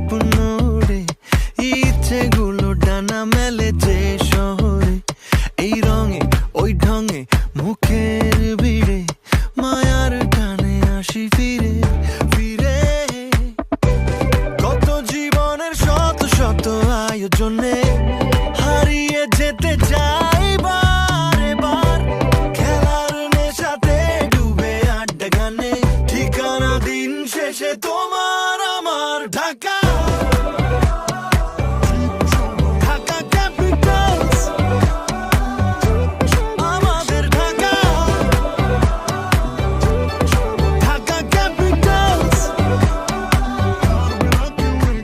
স্বপ্ন রে, ইচ্ছেগুলো ডানা মেলে যে শহরে, এই রঙে ওই ঢঙে মুখের ভিড়ে, মায়ার টানে আসি ফিরে ফিরে। কত জীবনের শত শত আয়োজনে